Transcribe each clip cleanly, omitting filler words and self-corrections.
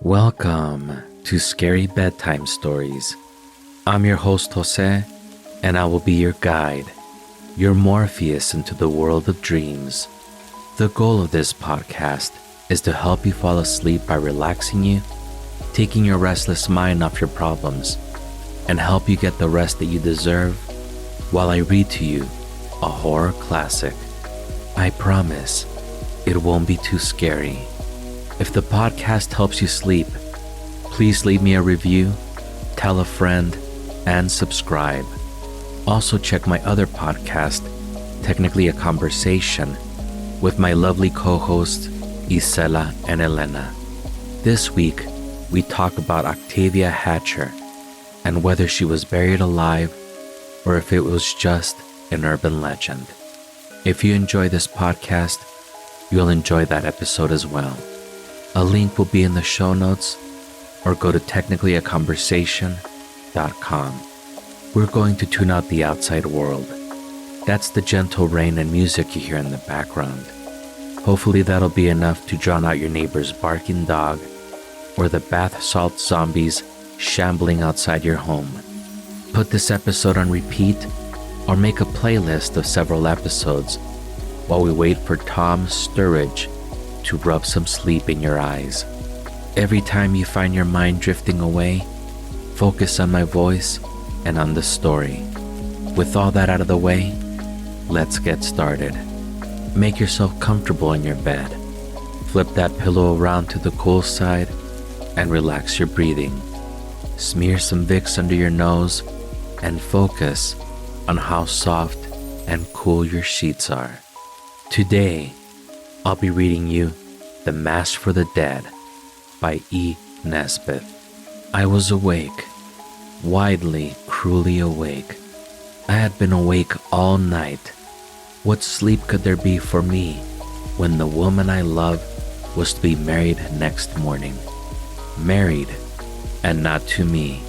Welcome to Scary Bedtime Stories. I'm your host Jose, and I will be your guide, your Morpheus into the world of dreams. The goal of this podcast is to help you fall asleep by relaxing you, taking your restless mind off your problems, and help you get the rest that you deserve while I read to you a horror classic. I promise it won't be too scary. If the podcast helps you sleep, please leave me a review, tell a friend, and subscribe. Also check my other podcast, Technically a Conversation, with my lovely co-hosts Isela and Elena. This week, we talk about Octavia Hatcher and whether she was buried alive or if it was just an urban legend. If you enjoy this podcast, you'll enjoy that episode as well. A link will be in the show notes, or go to technicallyaconversation.com. We're going to tune out the outside world. That's the gentle rain and music you hear in the background. Hopefully that'll be enough to drown out your neighbor's barking dog or the bath salt zombies shambling outside your home. Put this episode on repeat or make a playlist of several episodes while we wait for Tom Sturridge to rub some sleep in your eyes. Every time you find your mind drifting away, focus on my voice and on the story. With all that out of the way, let's get started. Make yourself comfortable in your bed. Flip that pillow around to the cool side and relax your breathing. Smear some Vicks under your nose and focus on how soft and cool your sheets are. Today, I'll be reading you The Mass for the Dead by E. Nesbit. I was awake, widely, cruelly awake. I had been awake all night. What sleep could there be for me when the woman I love was to be married next morning? Married, and not to me.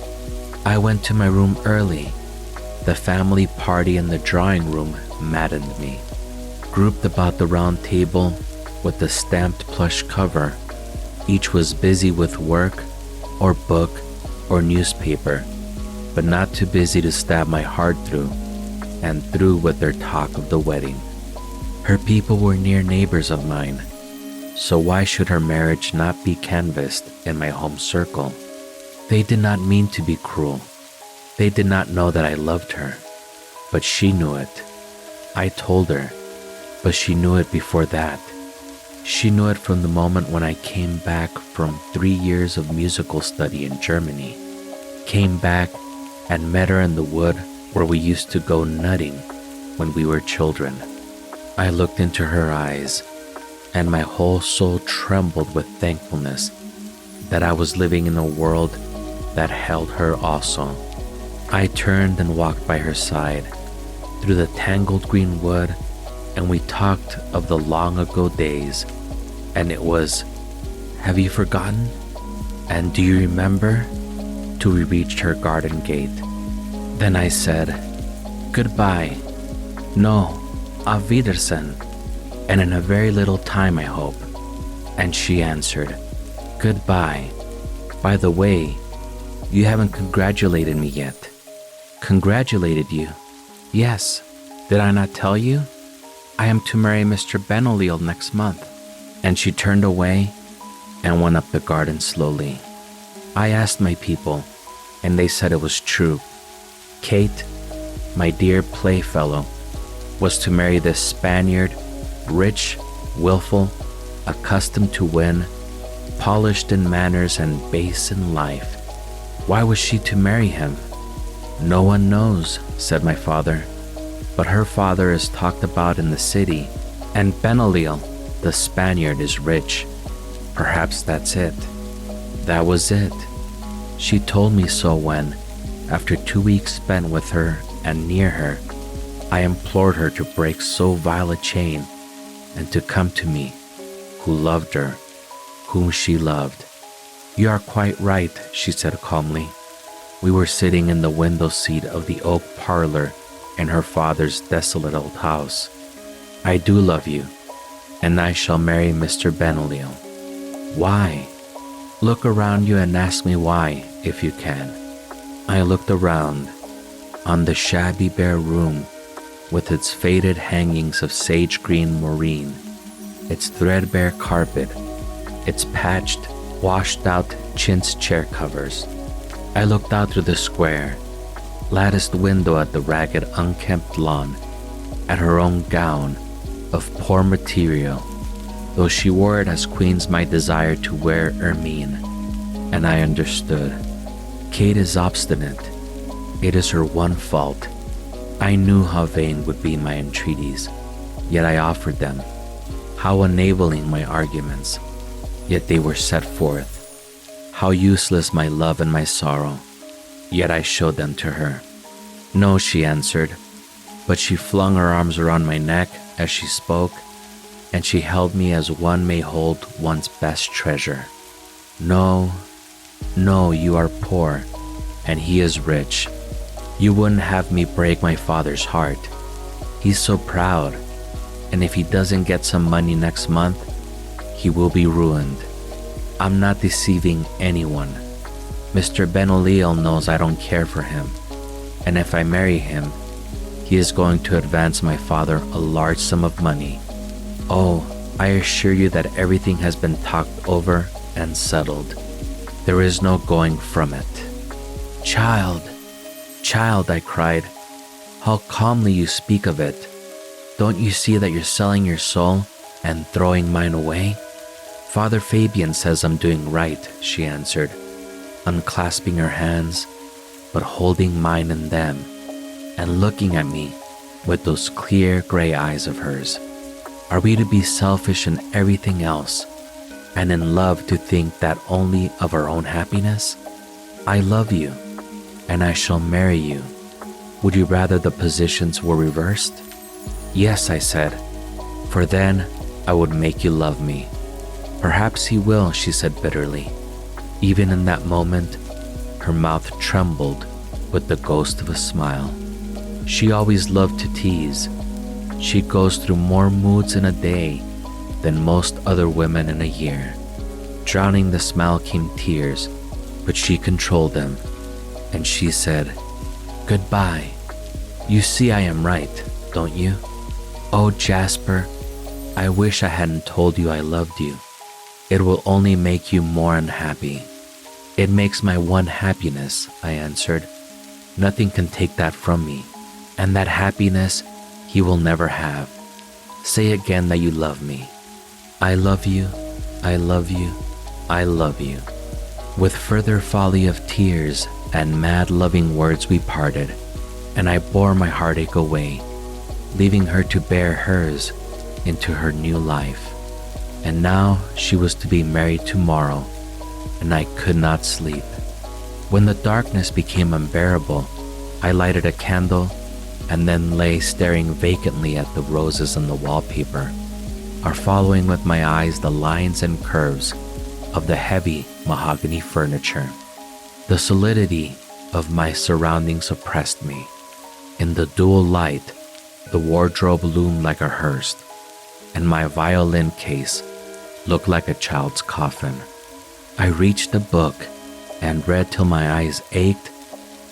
I went to my room early. The family party in the drawing room maddened me. Grouped about the round table with the stamped plush cover, each was busy with work or book or newspaper, but not too busy to stab my heart through and through with their talk of the wedding. Her people were near neighbors of mine, so why should her marriage not be canvassed in my home circle? They did not mean to be cruel. They did not know that I loved her, but she knew it. I told her, but she knew it before that. She knew it from the moment when I came back from 3 years of musical study in Germany. Came back and met her in the wood where we used to go nutting when we were children. I looked into her eyes, and my whole soul trembled with thankfulness that I was living in a world that held her also. I turned and walked by her side through the tangled green wood, and we talked of the long ago days, and it was, "Have you forgotten? And do you remember?" till we reached her garden gate. Then I said, "Goodbye. No, auf Wiedersehen, and in a very little time, I hope." And she answered, "Goodbye. By the way, you haven't congratulated me yet." "Congratulated you?" "Yes. Did I not tell you? I am to marry Mr. Benoliel next month." And she turned away and went up the garden slowly. I asked my people, and they said it was true. Kate, my dear playfellow, was to marry this Spaniard, rich, willful, accustomed to win, polished in manners and base in life. Why was she to marry him? "No one knows," said my father, "but her father is talked about in the city, and Benoliel, the Spaniard, is rich. Perhaps that's it." That was it. She told me so when, after 2 weeks spent with her and near her, I implored her to break so vile a chain and to come to me, who loved her, whom she loved. "You are quite right," she said calmly. We were sitting in the window seat of the oak parlor in her father's desolate old house. "I do love you, and I shall marry Mr. Benoliel." "Why?" Look around you and ask me why, if you can. I looked around on the shabby bare room with its faded hangings of sage green moreen, its threadbare carpet, its patched, washed out chintz chair covers. I looked out through the square, latticed window at the ragged, unkempt lawn, at her own gown of poor material, though she wore it as queens might desire to wear ermine, and I understood. Kate is obstinate. It is her one fault. I knew how vain would be my entreaties, yet I offered them. How unavailing my arguments, yet they were set forth. How useless my love and my sorrow, yet I showed them to her. No, she answered, but she flung her arms around my neck as she spoke, and she held me as one may hold one's best treasure. No, no, you are poor, and he is rich. You wouldn't have me break my father's heart. He's so proud, and if he doesn't get some money next month, he will be ruined. I'm not deceiving anyone. Mr. Benoliel knows I don't care for him, and if I marry him, he is going to advance my father a large sum of money. Oh, I assure you that everything has been talked over and settled. There is no going from it. Child, child, I cried, how calmly you speak of it. Don't you see that you're selling your soul and throwing mine away? Father Fabian says I'm doing right, she answered, unclasping her hands, but holding mine in them, and looking at me with those clear gray eyes of hers. Are we to be selfish in everything else, and in love to think that only of our own happiness? I love you, and I shall marry you. Would you rather the positions were reversed? Yes, I said, for then I would make you love me. Perhaps he will, she said bitterly. Even in that moment, her mouth trembled with the ghost of a smile. She always loved to tease. She goes through more moods in a day than most other women in a year. Drowning the smile came tears, but she controlled them, and she said, "Goodbye. You see I am right, don't you? Oh, Jasper, I wish I hadn't told you I loved you. It will only make you more unhappy." "It makes my one happiness," I answered. "Nothing can take that from me, and that happiness he will never have. Say again that you love me." "I love you, I love you, I love you." With further folly of tears and mad loving words we parted, and I bore my heartache away, leaving her to bear hers into her new life. And now she was to be married tomorrow, and I could not sleep. When the darkness became unbearable, I lighted a candle and then lay staring vacantly at the roses on the wallpaper, or following with my eyes the lines and curves of the heavy mahogany furniture. The solidity of my surroundings oppressed me. In the dual light, the wardrobe loomed like a hearse, and my violin case looked like a child's coffin. I reached a book and read till my eyes ached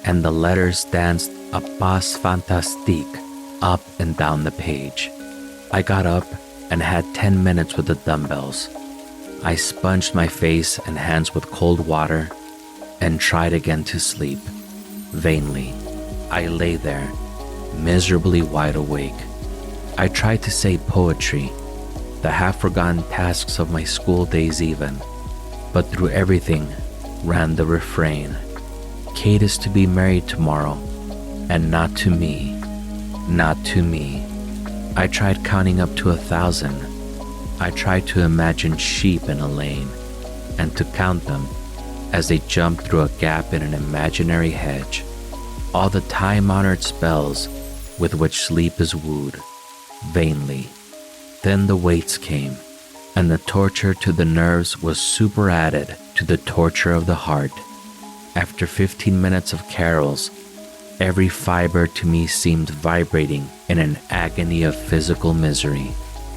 and the letters danced a pas fantastique up and down the page. I got up and had 10 minutes with the dumbbells. I sponged my face and hands with cold water and tried again to sleep. Vainly, I lay there, miserably wide awake. I tried to say poetry, the half-forgotten tasks of my school days even, but through everything ran the refrain, "Kate is to be married tomorrow, and not to me, not to me." I tried counting up to 1,000. I tried to imagine sheep in a lane, and to count them as they jumped through a gap in an imaginary hedge. All the time-honored spells with which sleep is wooed, vainly. Then the waits came, and the torture to the nerves was superadded to the torture of the heart. After 15 minutes of carols, every fiber to me seemed vibrating in an agony of physical misery.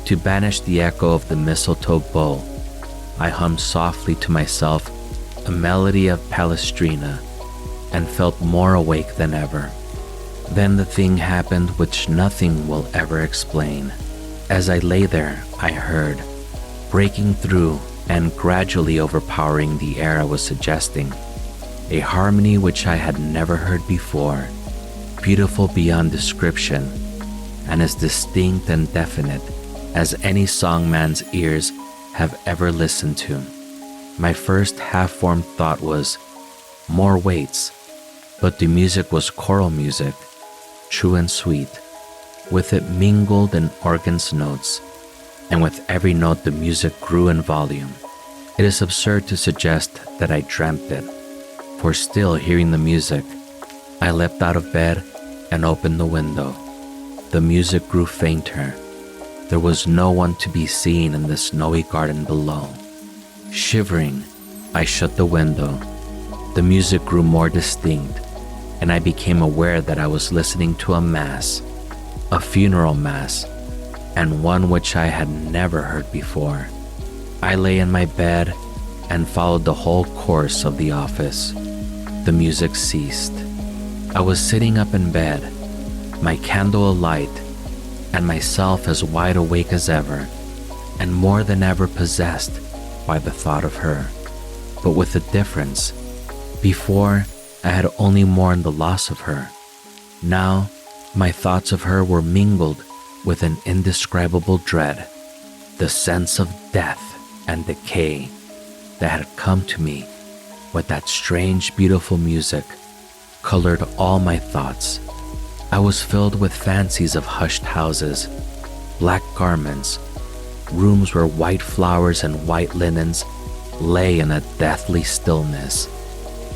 To banish the echo of the mistletoe bow, I hummed softly to myself a melody of Palestrina, and felt more awake than ever. Then the thing happened which nothing will ever explain. As I lay there, I heard, breaking through and gradually overpowering the air I was suggesting, a harmony which I had never heard before, beautiful beyond description, and as distinct and definite as any songman's ears have ever listened to. My first half-formed thought was, more weights, but the music was choral music, true and sweet. With it mingled an organ's notes, and with every note the music grew in volume. It is absurd to suggest that I dreamt it, for still hearing the music, I leapt out of bed and opened the window. The music grew fainter. There was no one to be seen in the snowy garden below. Shivering, I shut the window. The music grew more distinct, and I became aware that I was listening to a mass, a funeral mass, and one which I had never heard before. I lay in my bed and followed the whole course of the office. The music ceased. I was sitting up in bed, my candle alight, and myself as wide awake as ever, and more than ever possessed by the thought of her. But with a difference. Before, I had only mourned the loss of her. Now, my thoughts of her were mingled with an indescribable dread, the sense of death and decay that had come to me with that strange, beautiful music colored all my thoughts. I was filled with fancies of hushed houses, black garments, rooms where white flowers and white linens lay in a deathly stillness.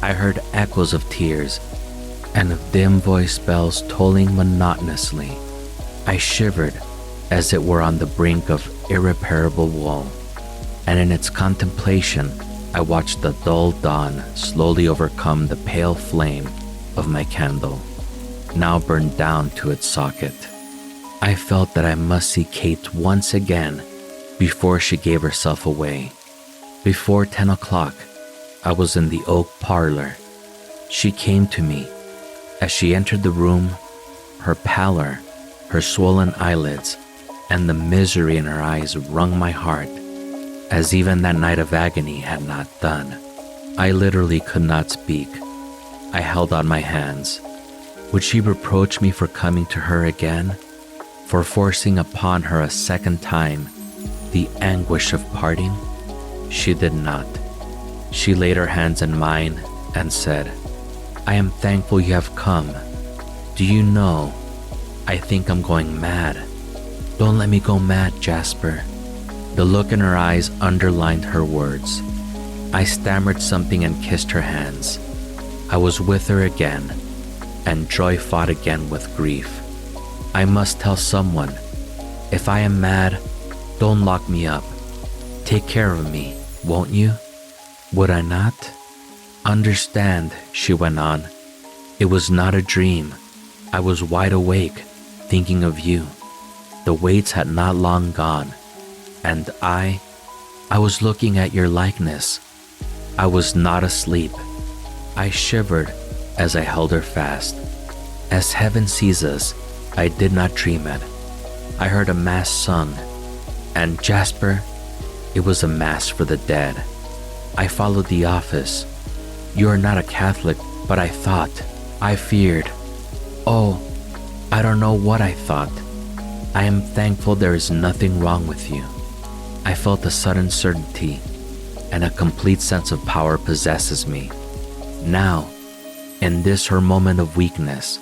I heard echoes of tears and of dim-voiced bells tolling monotonously. I shivered as it were on the brink of irreparable woe, and in its contemplation I watched the dull dawn slowly overcome the pale flame of my candle, now burned down to its socket. I felt that I must see Kate once again before she gave herself away. Before 10 o'clock, I was in the oak parlor. She came to me. As she entered the room, her pallor, her swollen eyelids, and the misery in her eyes wrung my heart, as even that night of agony had not done. I literally could not speak. I held out my hands. Would she reproach me for coming to her again, for forcing upon her a second time the anguish of parting? She did not. She laid her hands in mine and said, I am thankful you have come. Do you know, I think I'm going mad. Don't let me go mad, Jasper. The look in her eyes underlined her words. I stammered something and kissed her hands. I was with her again, and joy fought again with grief. I must tell someone. If I am mad, don't lock me up. Take care of me, won't you? Would I not? Understand, she went on. It was not a dream. I was wide awake, thinking of you. The weights had not long gone, and I was looking at your likeness. I was not asleep. I shivered as I held her fast. As heaven sees us, I did not dream it. I heard a mass sung, and Jasper, it was a mass for the dead. I followed the office. You are not a Catholic, but I feared. Oh, I don't know what I thought. I am thankful there is nothing wrong with you. I felt a sudden certainty, and a complete sense of power possesses me. Now, in this her moment of weakness,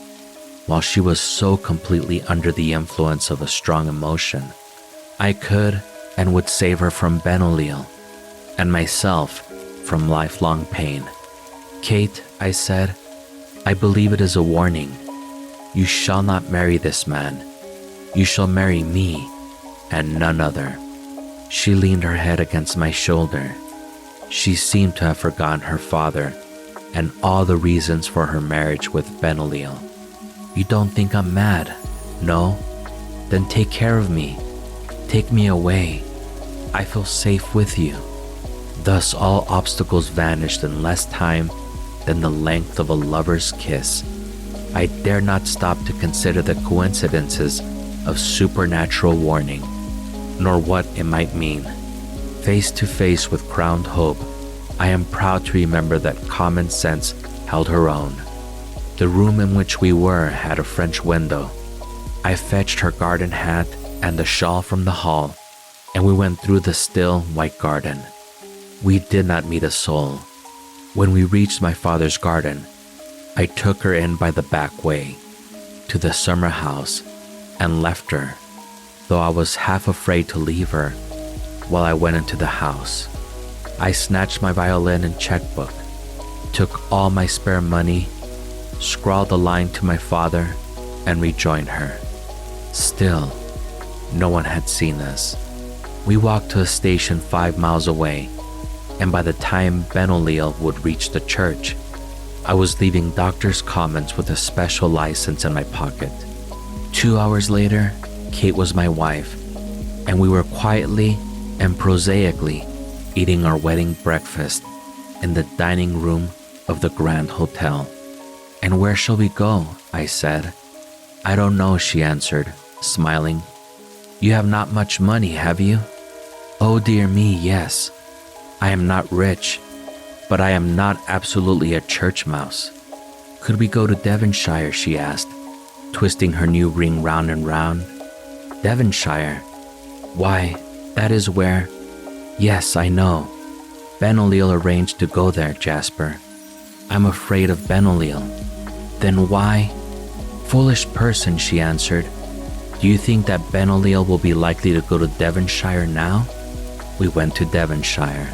while she was so completely under the influence of a strong emotion, I could and would save her from Benoliel, and myself from lifelong pain. Kate, I said, I believe it is a warning. You shall not marry this man. You shall marry me, and none other. She leaned her head against my shoulder. She seemed to have forgotten her father and all the reasons for her marriage with Benoliel. You don't think I'm mad? No? Then take care of me. Take me away. I feel safe with you. Thus, all obstacles vanished in less time than the length of a lover's kiss. I dare not stop to consider the coincidences of supernatural warning, nor what it might mean. Face to face with crowned hope, I am proud to remember that common sense held her own. The room in which we were had a French window. I fetched her garden hat and a shawl from the hall, and we went through the still, white garden. We did not meet a soul. When we reached my father's garden, I took her in by the back way to the summer house and left her, though I was half afraid to leave her while I went into the house. I snatched my violin and checkbook, took all my spare money, scrawled a line to my father, and rejoined her. Still, no one had seen us. We walked to a station 5 miles away, and by the time Ben O'Leil would reach the church, I was leaving Doctor's Commons with a special license in my pocket. 2 hours later, Kate was my wife, and we were quietly and prosaically eating our wedding breakfast in the dining room of the Grand Hotel. "And where shall we go?" I said. "I don't know," she answered, smiling. "You have not much money, have you?" "Oh dear me, yes. I am not rich, but I am not absolutely a church mouse." "Could we go to Devonshire?" she asked, twisting her new ring round and round. "Devonshire? Why, that is where—" "Yes, I know. Ben O'Leil arranged to go there, Jasper." "I'm afraid of Ben O'Leil." "Then why—" "Foolish person," she answered. "Do you think that Ben O'Leil will be likely to go to Devonshire now?" We went to Devonshire.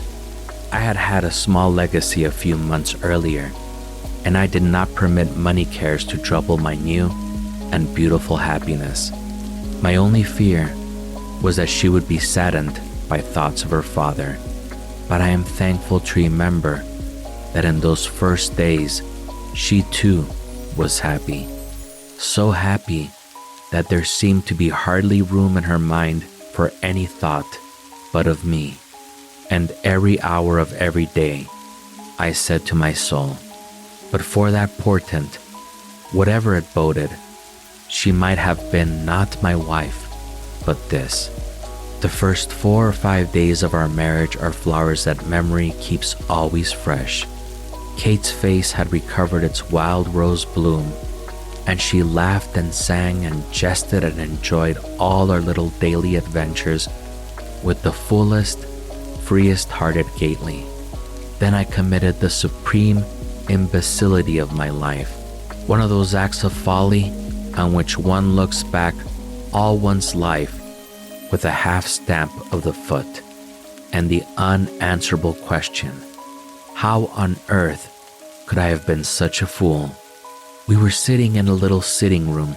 I had had a small legacy a few months earlier, and I did not permit money cares to trouble my new and beautiful happiness. My only fear was that she would be saddened by thoughts of her father, but I am thankful to remember that in those first days, she too was happy. So happy that there seemed to be hardly room in her mind for any thought but of me. And every hour of every day, I said to my soul, but for that portent, whatever it boded, she might have been not my wife, but this. The first 4 or 5 days of our marriage are flowers that memory keeps always fresh. Kate's face had recovered its wild rose bloom, and she laughed and sang and jested and enjoyed all our little daily adventures with the fullest, freest-hearted Gately. Then I committed the supreme imbecility of my life, one of those acts of folly on which one looks back all one's life with a half stamp of the foot, and the unanswerable question, how on earth could I have been such a fool? We were sitting in a little sitting room,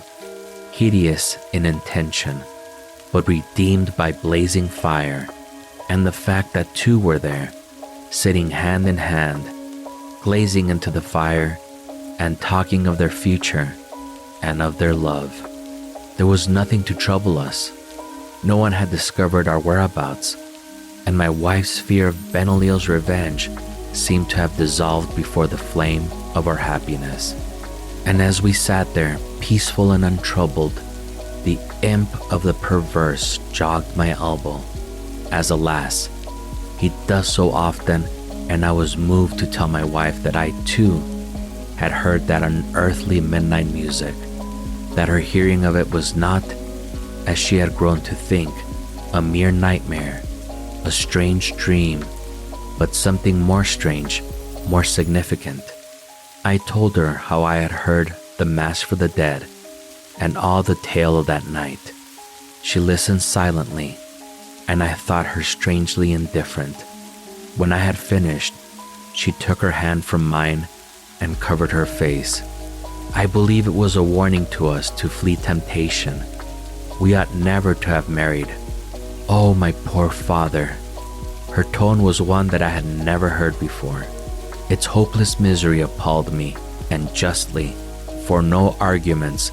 hideous in intention, but redeemed by blazing fire, and the fact that two were there, sitting hand in hand, gazing into the fire and talking of their future and of their love. There was nothing to trouble us. No one had discovered our whereabouts, and my wife's fear of Ben O'Leil's revenge seemed to have dissolved before the flame of our happiness. And as we sat there, peaceful and untroubled, the imp of the perverse jogged my elbow, as alas, he does so often, and I was moved to tell my wife that I too had heard that unearthly midnight music, that her hearing of it was not, as she had grown to think, a mere nightmare, a strange dream, but something more strange, more significant. I told her how I had heard the Mass for the dead and all the tale of that night. She listened silently, and I thought her strangely indifferent. When I had finished, she took her hand from mine and covered her face. I believe it was a warning to us to flee temptation. We ought never to have married. Oh, my poor father. Her tone was one that I had never heard before. Its hopeless misery appalled me, and justly, for no arguments,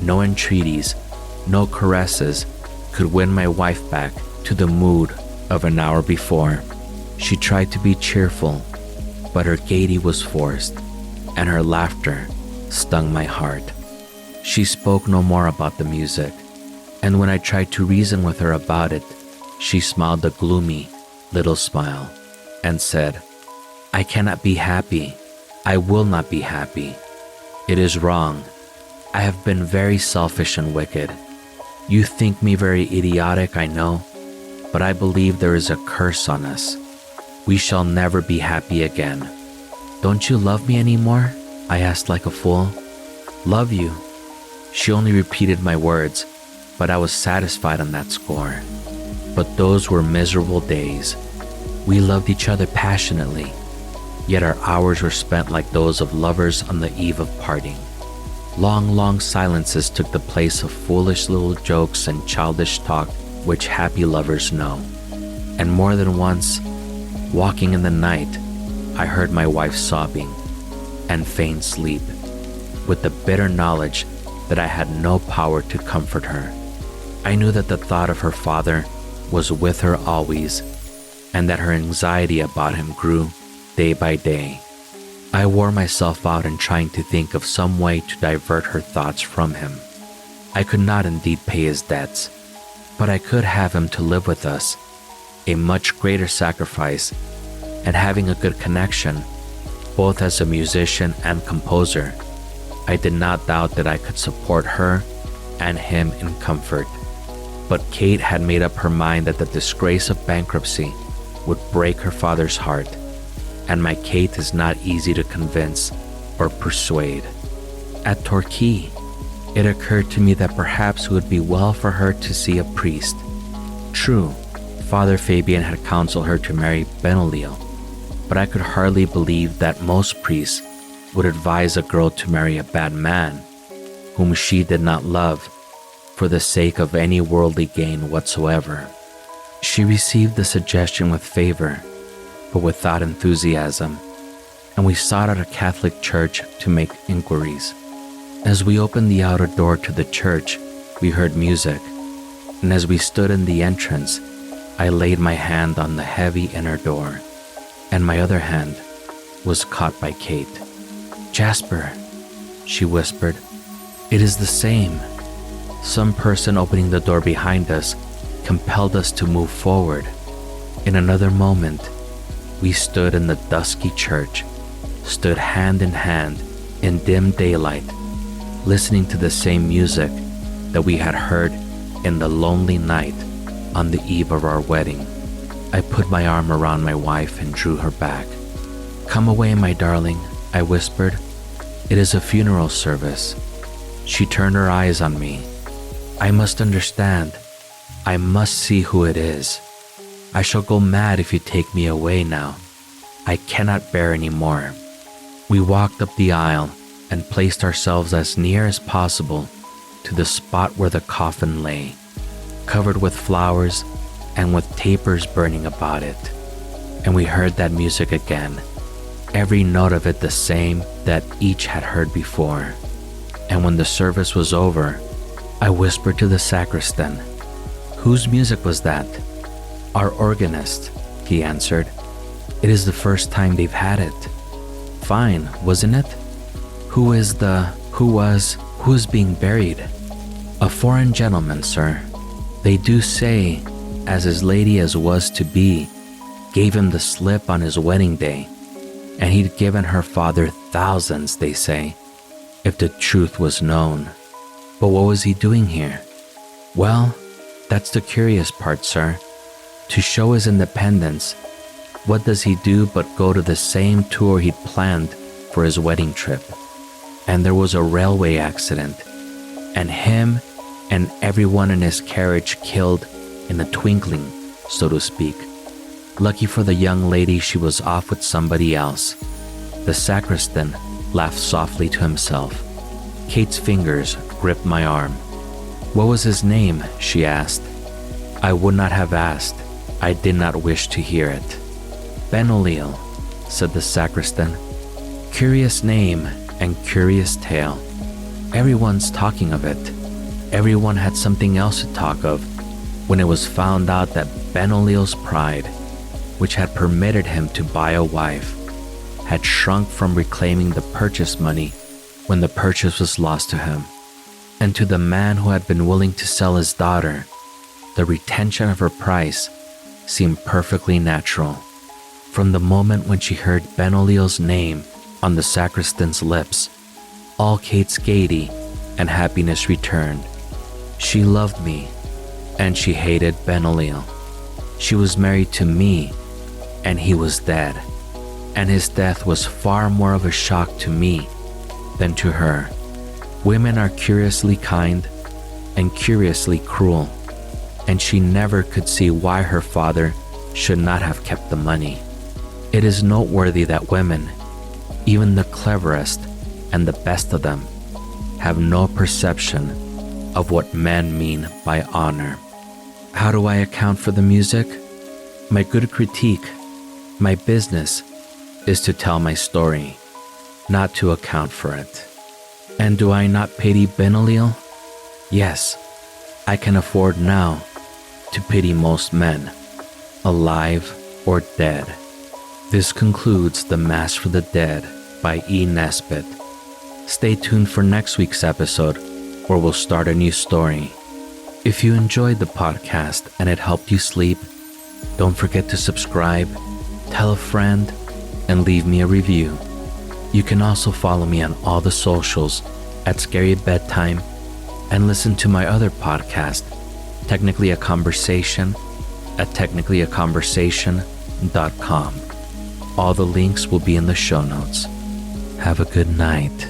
no entreaties, no caresses could win my wife back to the mood of an hour before. She tried to be cheerful, but her gaiety was forced, and her laughter stung my heart. She spoke no more about the music, and when I tried to reason with her about it, she smiled a gloomy little smile and said, "I cannot be happy. I will not be happy. It is wrong. I have been very selfish and wicked. You think me very idiotic, I know, but I believe there is a curse on us. We shall never be happy again." "Don't you love me anymore?" I asked like a fool. "Love you?" She only repeated my words, but I was satisfied on that score. But those were miserable days. We loved each other passionately, yet our hours were spent like those of lovers on the eve of parting. Long, long silences took the place of foolish little jokes and childish talk which happy lovers know. And more than once, walking in the night, I heard my wife sobbing and feigned sleep, with the bitter knowledge that I had no power to comfort her. I knew that the thought of her father was with her always, and that her anxiety about him grew day by day. I wore myself out in trying to think of some way to divert her thoughts from him. I could not indeed pay his debts, but I could have him to live with us, a much greater sacrifice, and having a good connection, both as a musician and composer, I did not doubt that I could support her and him in comfort. But Kate had made up her mind that the disgrace of bankruptcy would break her father's heart, and my Kate is not easy to convince or persuade. At Torquay, it occurred to me that perhaps it would be well for her to see a priest. True, Father Fabian had counseled her to marry Benoliel, but I could hardly believe that most priests would advise a girl to marry a bad man whom she did not love for the sake of any worldly gain whatsoever. She received the suggestion with favor, but without enthusiasm, and we sought out a Catholic church to make inquiries. As we opened the outer door to the church, we heard music, and as we stood in the entrance, I laid my hand on the heavy inner door, and my other hand was caught by Kate. "Jasper," she whispered, "it is the same." Some person opening the door behind us compelled us to move forward. In another moment, we stood in the dusky church, stood hand in hand in dim daylight, listening to the same music that we had heard in the lonely night on the eve of our wedding. I put my arm around my wife and drew her back. "Come away, my darling," I whispered. "It is a funeral service." She turned her eyes on me. "I must understand. I must see who it is. I shall go mad if you take me away now. I cannot bear any more." We walked up the aisle and placed ourselves as near as possible to the spot where the coffin lay, covered with flowers and with tapers burning about it. And we heard that music again, every note of it the same that each had heard before. And when the service was over, I whispered to the sacristan, "Whose music was that?" "Our organist," he answered. "It is the first time they've had it." "Fine, wasn't it?" Who is being buried?" "A foreign gentleman, sir. They do say, as his lady as was to be, gave him the slip on his wedding day, and he'd given her father thousands, they say, if the truth was known." "But what was he doing here?" "Well, that's the curious part, sir. To show his independence, what does he do but go to the same tour he'd planned for his wedding trip? And there was a railway accident, and him and everyone in his carriage killed in a twinkling, so to speak. Lucky for the young lady, she was off with somebody else." The sacristan laughed softly to himself. Kate's fingers gripped my arm. "What was his name?" she asked. I would not have asked. I did not wish to hear it. "Benoliel," said the sacristan. "Curious name and curious tale. Everyone's talking of it. Everyone had something else to talk of when it was found out that Benoliel's pride, which had permitted him to buy a wife, had shrunk from reclaiming the purchase money when the purchase was lost to him. And to the man who had been willing to sell his daughter, the retention of her price seemed perfectly natural. From the moment when she heard Benoliel's name on the sacristan's lips, all Kate's gaiety and happiness returned. She loved me, and she hated Benoliel. She was married to me, and he was dead, and his death was far more of a shock to me than to her. Women are curiously kind and curiously cruel, and she never could see why her father should not have kept the money. It is noteworthy that women, even the cleverest and the best of them, have no perception of what men mean by honor. How do I account for the music? My good critique, my business, is to tell my story, not to account for it. And do I not pity Benoliel? Yes, I can afford now to pity most men, alive or dead. This concludes The Mass for the Dead by E. Nesbit. Stay tuned for next week's episode, where we'll start a new story. If you enjoyed the podcast and it helped you sleep, don't forget to subscribe, tell a friend, and leave me a review. You can also follow me on all the socials at Scary Bedtime and listen to my other podcast, Technically a Conversation, at technicallyaconversation.com. All the links will be in the show notes. Have a good night.